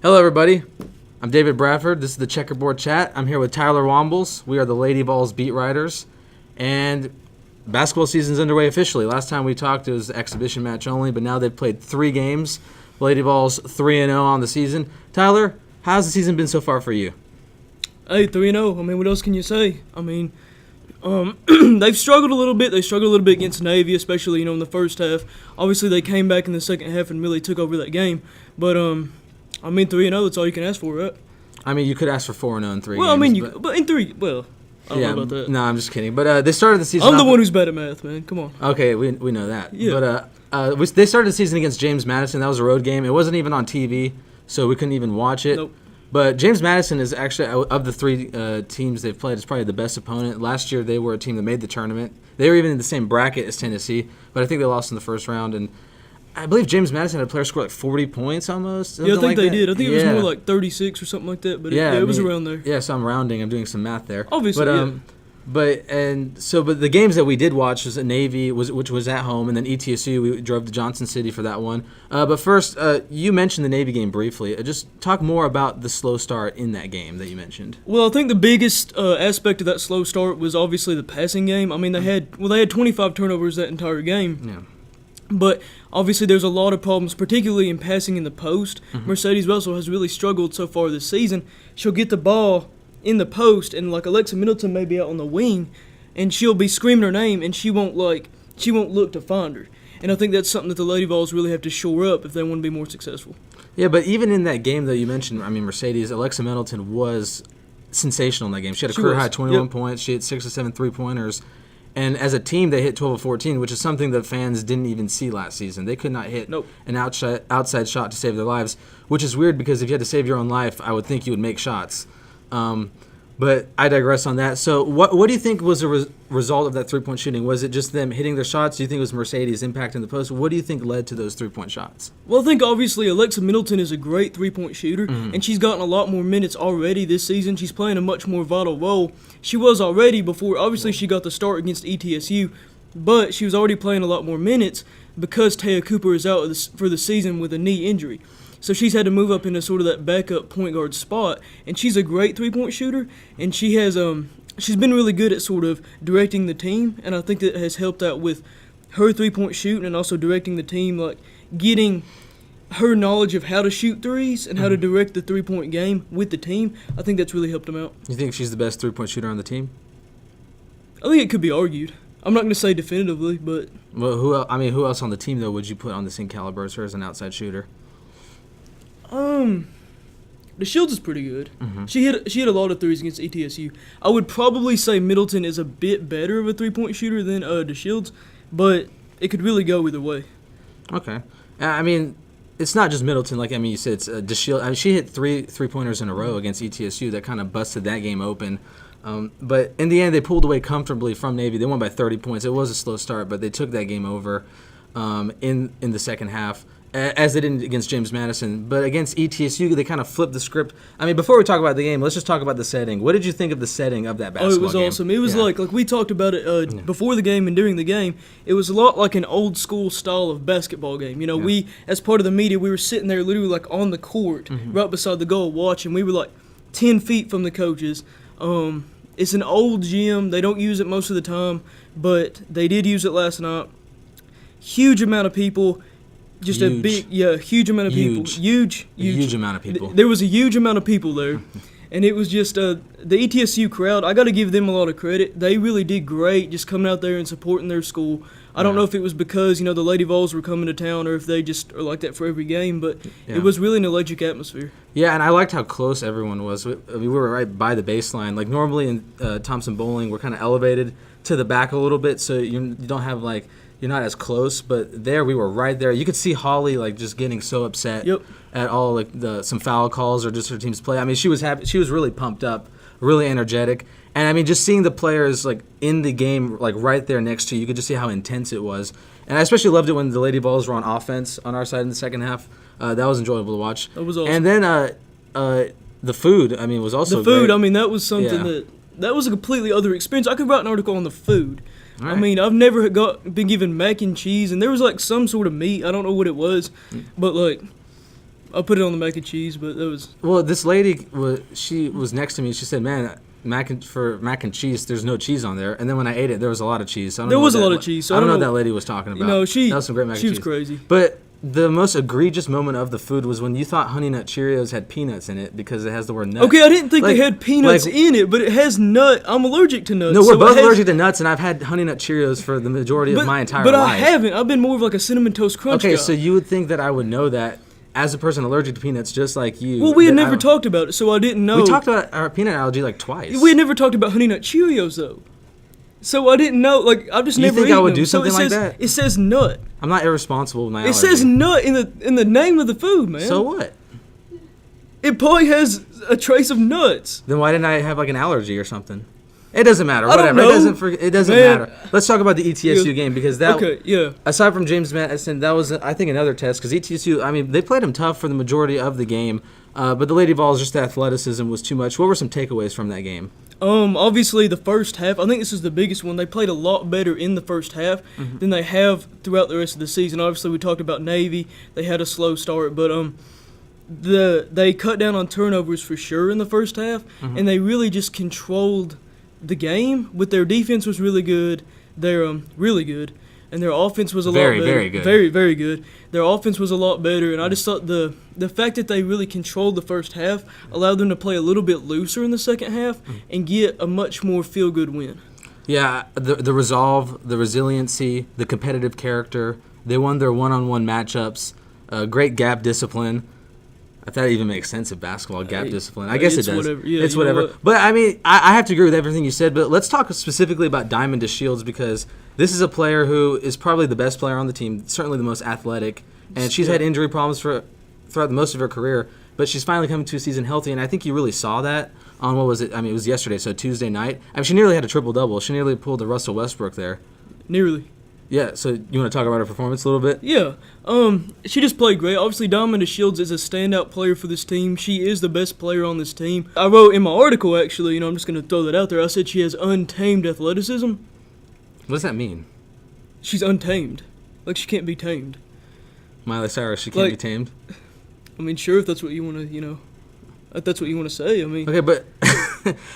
Hello, everybody. I'm David Bradford. This is the Checkerboard Chat. I'm here with Tyler Wombles. We are the Lady Vols beat writers, and basketball season's underway officially. Last time we talked, it was exhibition match only, but now they've played 3 games. Lady Vols 3-0 on the season. Tyler, how's the season been so far for you? Hey, 3-0. I mean, what else can you say? I mean, they've struggled a little bit. They struggled a little bit against Navy, especially, in the first half. Obviously, they came back in the second half and really took over that game. But, 3-0, that's all you can ask for, right? I mean, you could ask for 4-0 in 3 well, games. But in 3, well, I don't know about that. No, I'm just kidding. But they started the season. I'm the one who's bad at math, man. Come on. Okay, we know that. Yeah. But they started the season against James Madison. That was a road game. It wasn't even on TV, so we couldn't even watch it. Nope. But James Madison is actually, of the 3 teams they've played, is probably the best opponent. Last year, they were a team that made the tournament. They were even in the same bracket as Tennessee, but I think they lost in the first round. And I believe James Madison had a player score like 40 points almost. Yeah, I think like they that. did. I think it was more like 36 or something like that, but it was around there. Yeah, so I'm rounding. I'm doing some math there. Obviously, But the games that we did watch was at Navy, which was at home, and then ETSU. We drove to Johnson City for that one. But first, you mentioned the Navy game briefly. Just talk more about the slow start in that game that you mentioned. Well, I think the biggest aspect of that slow start was obviously the passing game. I mean, they had 25 turnovers that entire game. Yeah. But obviously, there's a lot of problems, particularly in passing in the post. Mm-hmm. Mercedes Russell has really struggled so far this season. She'll get the ball in the post, and like Alexa Middleton may be out on the wing, and she'll be screaming her name, and she won't look to find her. And I think that's something that the Lady Vols really have to shore up if they want to be more successful. Yeah, but even in that game that you mentioned, I mean, Mercedes, Alexa Middleton was sensational in that game. She had a career high 21 points. She hit 6 or 7 3-pointers. And as a team, they hit 12 of 14, which is something that fans didn't even see last season. They could not hit an outside shot to save their lives, which is weird because if you had to save your own life, I would think you would make shots. But I digress on that. So what do you think was the result of that 3-point shooting? Was it just them hitting their shots? Do you think it was Mercedes impacting the post? What do you think led to those 3-point shots? Well, I think obviously Alexa Middleton is a great 3-point shooter, and she's gotten a lot more minutes already this season. She's playing a much more vital role. She was already before. Obviously, she got the start against ETSU, but she was already playing a lot more minutes because Taya Cooper is out for the season with a knee injury. So she's had to move up into sort of that backup point guard spot, and she's a great 3-point shooter, and she has she's been really good at sort of directing the team, and I think that has helped out with her 3-point shooting and also directing the team, like getting her knowledge of how to shoot threes and how to direct the 3-point game with the team. I think that's really helped them out. You think she's the best 3-point shooter on the team? I think it could be argued. I'm not going to say definitively, but well, who else on the team though would you put on the same caliber as her as an outside shooter? The Shields is pretty good. Mm-hmm. She hit a lot of threes against ETSU. I would probably say Middleton is a bit better of a 3-point shooter than the Shields, but it could really go either way. Okay. I mean, it's not just Middleton. Like, I mean, you said it's DeShields. I mean, she hit 3-pointers in a row against ETSU. That kind of busted that game open. But in the end, they pulled away comfortably from Navy. They won by 30 points. It was a slow start, but they took that game over in the second half, as they did against James Madison. But against ETSU, they kind of flipped the script. I mean, before we talk about the game, let's just talk about the setting. What did you think of the setting of that basketball game? Oh, it was awesome. It was like we talked about it before the game and during the game. It was a lot like an old school style of basketball game. We, as part of the media, we were sitting there literally like on the court, right beside the goal watching. We were like 10 feet from the coaches. It's an old gym. They don't use it most of the time, but they did use it last night. Huge amount of people. Just huge. Huge amount of people. Huge amount of people. There was a huge amount of people there, and it was just the ETSU crowd. I got to give them a lot of credit. They really did great just coming out there and supporting their school. I don't know if it was because, the Lady Vols were coming to town or if they just are like that for every game, but it was really an electric atmosphere. Yeah, and I liked how close everyone was. We were right by the baseline. Like normally in Thompson Bowling, we're kind of elevated to the back a little bit, so you don't have like – you're not as close, but there we were right there. You could see Holly like just getting so upset at all like some foul calls or just her team's play. I mean, she was happy. She was really pumped up, really energetic. And I mean, just seeing the players like in the game, like right there next to you, you could just see how intense it was. And I especially loved it when the Lady Vols were on offense on our side in the second half. That was enjoyable to watch. That was awesome. And then the food, I mean, was also great. I mean, that was something that was a completely other experience. I could write an article on the food. Right. I mean, I've never been given mac and cheese, and there was like some sort of meat. I don't know what it was, but like I put it on the mac and cheese, but that was... Well, this lady, she was next to me. She said, man, mac and cheese, there's no cheese on there. And then when I ate it, there was a lot of cheese. So I don't There know was what a that- lot of cheese. So I don't know what that lady was talking about. No, that was some great mac and cheese. She was crazy. But the most egregious moment of the food was when you thought Honey Nut Cheerios had peanuts in it because it has the word nut. Okay, I didn't think Like- they had peanuts like- in it, but it has nut. I'm allergic to nuts. No, we're so it both has- allergic to nuts, and I've had Honey Nut Cheerios for the majority of my entire but life. I haven't. I've been more of like a Cinnamon Toast Crunch Okay, guy. so you would think that I would know that as a person allergic to peanuts, just like you. Well, we had that never I- talked about it, so I didn't know. We talked about our peanut allergy like twice. We had never talked about Honey Nut Cheerios, though. So I didn't know. Like, I've just You never think I eaten would them. do So something it like says, that? It says nut. I'm not irresponsible with my allergy. It says nut in the name of the food, man. So what? It probably has a trace of nuts. Then why didn't I have like an allergy or something? It doesn't matter. I don't Whatever. know. It doesn't Man. matter. Let's talk about the ETSU Yeah. game because that. Okay, yeah. Aside from James Madison, that was I think another test because ETSU. I mean, they played them tough for the majority of the game, but the Lady Vols just the athleticism was too much. What were some takeaways from that game? Obviously the first half, I think this is the biggest one. They played a lot better in the first half than they have throughout the rest of the season. Obviously, we talked about Navy. They had a slow start, but they cut down on turnovers for sure in the first half, and they really just controlled the game. With their defense was really good. They're really good. And their offense was a lot better. Very good. Very, very good. Their offense was a lot better, and I just thought the fact that they really controlled the first half allowed them to play a little bit looser in the second half and get a much more feel-good win. Yeah, the resolve, the resiliency, the competitive character. They won their one-on-one matchups. Great gap discipline. If that even makes sense of basketball, gap discipline. I guess it it's does. whatever. Yeah, it's you know whatever. what? But, I mean, I have to agree with everything you said, but let's talk specifically about Diamond to Shields because this is a player who is probably the best player on the team, certainly the most athletic, and she's had injury problems throughout most of her career, but she's finally coming to a season healthy, and I think you really saw that on, what was it? I mean, it was yesterday, so Tuesday night. I mean, she nearly had a triple-double. She nearly pulled the Russell Westbrook there. Nearly. Yeah, so you want to talk about her performance a little bit? Yeah. She just played great. Obviously, Diamond Shields is a standout player for this team. She is the best player on this team. I wrote in my article, actually, I'm just going to throw that out there. I said she has untamed athleticism. What does that mean? She's untamed. Like, she can't be tamed. Miley Cyrus, she can't be tamed? I mean, sure, if that's what you want to, if that's what you want to say. I mean, Okay, but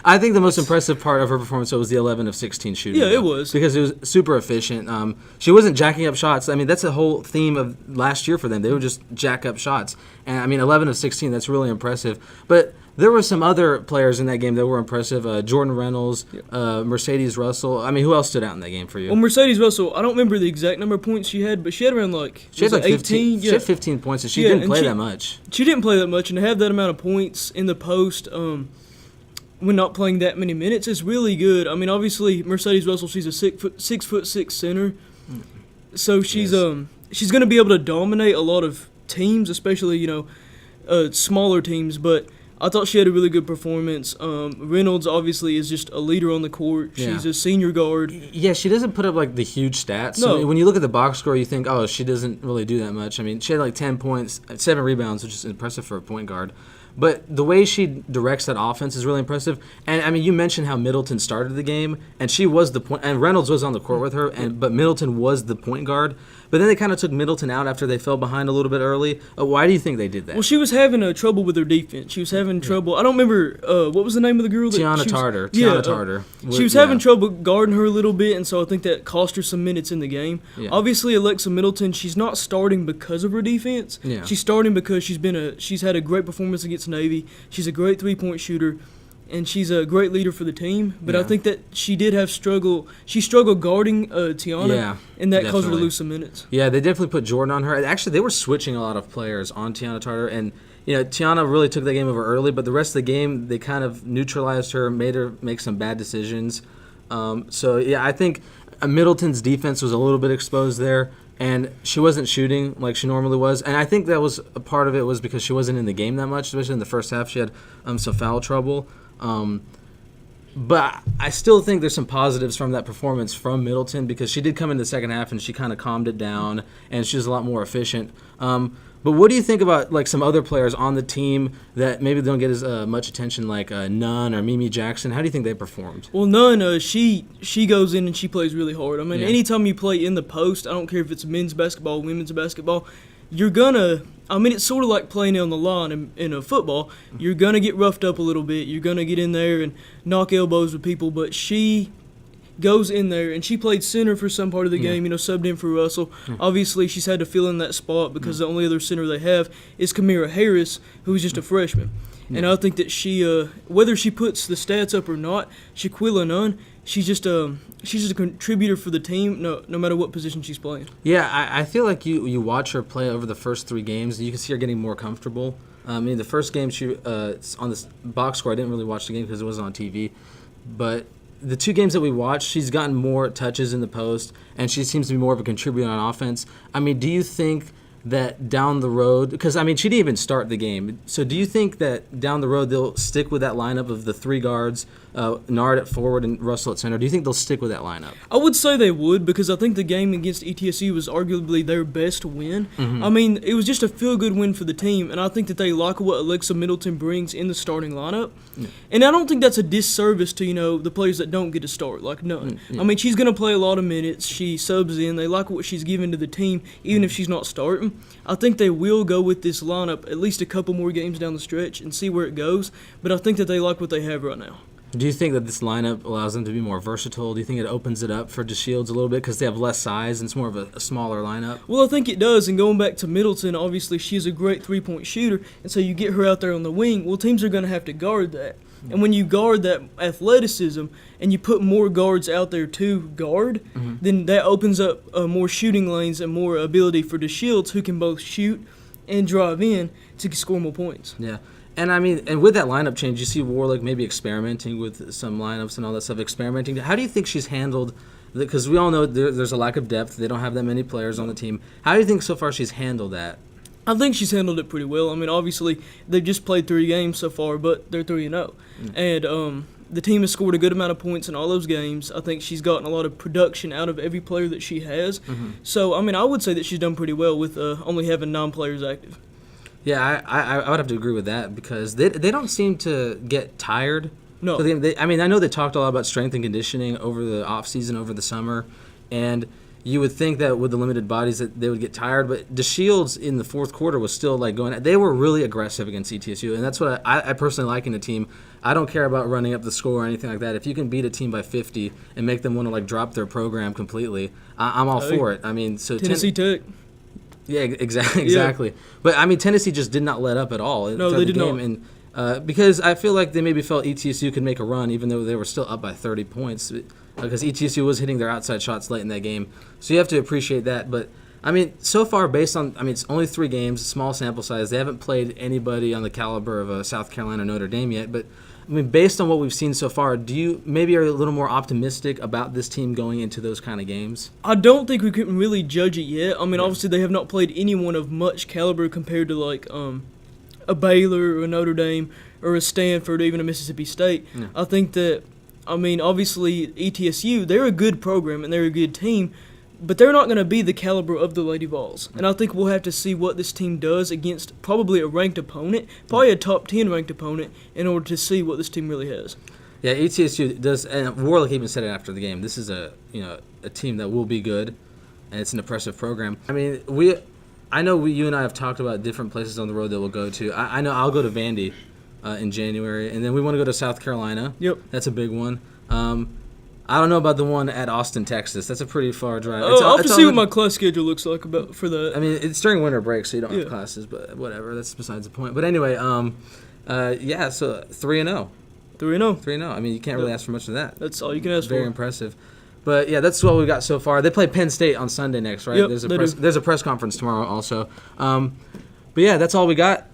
I think the most impressive part of her performance was the 11 of 16 shooting. Yeah, it though, was. because it was super efficient. She wasn't jacking up shots. I mean, that's the whole theme of last year for them. They would just jack up shots. And, I mean, 11 of 16, that's really impressive. But there were some other players in that game that were impressive. Jordan Reynolds, Mercedes Russell. I mean, who else stood out in that game for you? well, Mercedes Russell, I don't remember the exact number of points she had, but she had around She had like 18. 15. She Yeah. had 15 points, and she Yeah, didn't and play she- that much. She didn't play that much, and to have that amount of points in the post when not playing that many minutes is really good. I mean, obviously, Mercedes Russell, she's a 6'6" center, so she's she's going to be able to dominate a lot of teams, especially smaller teams. But I thought she had a really good performance. Reynolds obviously is just a leader on the court. Yeah. She's a senior guard. Yeah, she doesn't put up like the huge stats. No. So when you look at the box score, you think, oh, she doesn't really do that much. I mean, she had like 10 points, 7 rebounds, which is impressive for a point guard. But the way she directs that offense is really impressive. And I mean, you mentioned how Middleton started the game, and she was the point, and Reynolds was on the court with her, but Middleton was the point guard. But then they kind of took Middleton out after they fell behind a little bit early. Why do you think they did that? Well, she was having trouble with her defense. She was having trouble. I don't remember what was the name of the girl. Tiana Tartar. Yeah, Tiana Tartar. She was having trouble guarding her a little bit, and so I think that cost her some minutes in the game. Yeah. Obviously, Alexa Middleton, she's not starting because of her defense. Yeah. She's starting because she's had a great performance against Navy. She's a great three-point shooter, and she's a great leader for the team. But I Yeah. think that she did have struggle. She struggled guarding Tiana, Yeah, and that caused her to definitely. lose some minutes. Yeah, they definitely put Jordan on her. Actually, they were switching a lot of players on Tiana Tartar, and Tiana really took the game over early, but the rest of the game they kind of neutralized her, made her make some bad decisions. So yeah, I think Middleton's defense was a little bit exposed there, and she wasn't shooting like she normally was, and I think that was a part of it was because she wasn't in the game that much, especially in the first half. She had some foul trouble. But I still think there's some positives from that performance from Middleton because she did come in the second half and she kind of calmed it down and she was a lot more efficient. But what do you think about like some other players on the team that maybe don't get as much attention like Nunn or Mimi Jackson? How do you think they performed? Well, Nunn, she goes in and she plays really hard. I mean, Yeah. anytime you play in the post, I don't care if it's men's basketball, women's basketball, you're gonna. I mean, it's sort of like playing on the line in a football. You're gonna get roughed up a little bit. You're gonna get in there and knock elbows with people. But she goes in there, and she played center for some part of the game, subbed in for Russell. Obviously, she's had to fill in that spot because the only other center they have is Kamira Harris, who's just a freshman. And I think that she, whether she puts the stats up or not, Shaquilla Nunn, she's just a contributor for the team, no matter what position she's playing. Yeah, I feel like you watch her play over the first 3 games, and you can see her getting more comfortable. I mean, the first game she on this box score, I didn't really watch the game because it wasn't on TV, but the 2 games that we watched, she's gotten more touches in the post, and she seems to be more of a contributor on offense. I mean, do you think that down the road, because, I mean, she didn't even start the game, so do you think that down the road they'll stick with that lineup of the 3 guards, Nard at forward and Russell at center? Do you think they'll stick with that lineup? I would say they would, because I think the game against ETSU was arguably their best win. I mean, it was just a feel-good win for the team, and I think that they like what Alexa Middleton brings in the starting lineup. And I don't think that's a disservice to, the players that don't get to start, like none. I mean, she's going to play a lot of minutes. She subs in. They like what she's given to the team, even if she's not starting. I think they will go with this lineup at least a couple more games down the stretch and see where it goes, but I think that they like what they have right now. Do you think that this lineup allows them to be more versatile? Do you think it opens it up for DeShields a little bit because they have less size and it's more of a smaller lineup? Well, I think it does, and going back to Middleton, obviously she's a great three-point shooter, and so you get her out there on the wing, well, teams are going to have to guard that. And when you guard that athleticism and you put more guards out there to guard, then that opens up more shooting lanes and more ability for DeShields, who can both shoot and drive in to score more points. Yeah. And, I mean, and with that lineup change, you see Warlick maybe experimenting with some lineups and all that stuff, experimenting. How do you think she's handled – because we all know there's a lack of depth. They don't have that many players on the team. How do you think so far she's handled that? I think she's handled it pretty well. I mean, obviously, they've just played 3 games so far, but they're 3-0. And the team has scored a good amount of points in all those games. I think she's gotten a lot of production out of every player that she has. So, I mean, I would say that she's done pretty well with only having 9 players active. Yeah, I would have to agree with that because they don't seem to get tired. No. I mean, I know they talked a lot about strength and conditioning over the offseason, over the summer, and you would think that with the limited bodies that they would get tired, but DeShields in the fourth quarter was still like going. They were really aggressive against ETSU, and that's what I personally like in a team. I don't care about running up the score or anything like that. If you can beat a team by 50 and make them want to like drop their program completely, I'm all for it. I mean, so Tennessee Tech. Yeah, exactly. Yeah. But I mean, Tennessee just did not let up at all. No, they did not. And because I feel like they maybe felt ETSU could make a run, even though they were still up by 30 points. Because ETSU was hitting their outside shots late in that game. So you have to appreciate that. But, I mean, so far based on – I mean, it's only 3 games, small sample size. They haven't played anybody on the caliber of South Carolina or Notre Dame yet. But, I mean, based on what we've seen so far, do you maybe are a little more optimistic about this team going into those kind of games? I don't think we can really judge it yet. I mean, obviously they have not played anyone of much caliber compared to, like, a Baylor or a Notre Dame or a Stanford or even a Mississippi State. Yeah. I think that – I mean, obviously, ETSU, they're a good program and they're a good team, but they're not going to be the caliber of the Lady Vols. And I think we'll have to see what this team does against probably a ranked opponent, probably a top 10 ranked opponent, in order to see what this team really has. Yeah, ETSU does, and Warlick even said it after the game. This is a team that will be good, and it's an impressive program. I mean, I know you and I have talked about different places on the road that we'll go to. I know I'll go to Vandy in January, and then we want to go to South Carolina. Yep. That's a big one. I don't know about the one at Austin, Texas. That's a pretty far drive. I'll have to see what my class schedule looks like for that. I mean, it's during winter break, so you don't have classes, but whatever. That's besides the point. But anyway, yeah, so 3-0. 3-0. I mean, you can't really ask for much of that. That's all you can ask for. Very impressive. But, yeah, that's what we've got so far. They play Penn State on Sunday next, right? Yep, there's a press conference tomorrow also. But, yeah, that's all we got.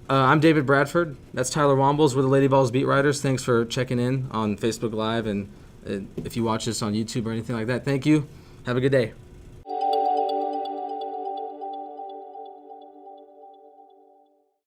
I'm David Bradford. That's Tyler Wombles. We're the Lady Vols beat writers. Thanks for checking in on Facebook Live, and if you watch this on YouTube or anything like that, thank you. Have a good day.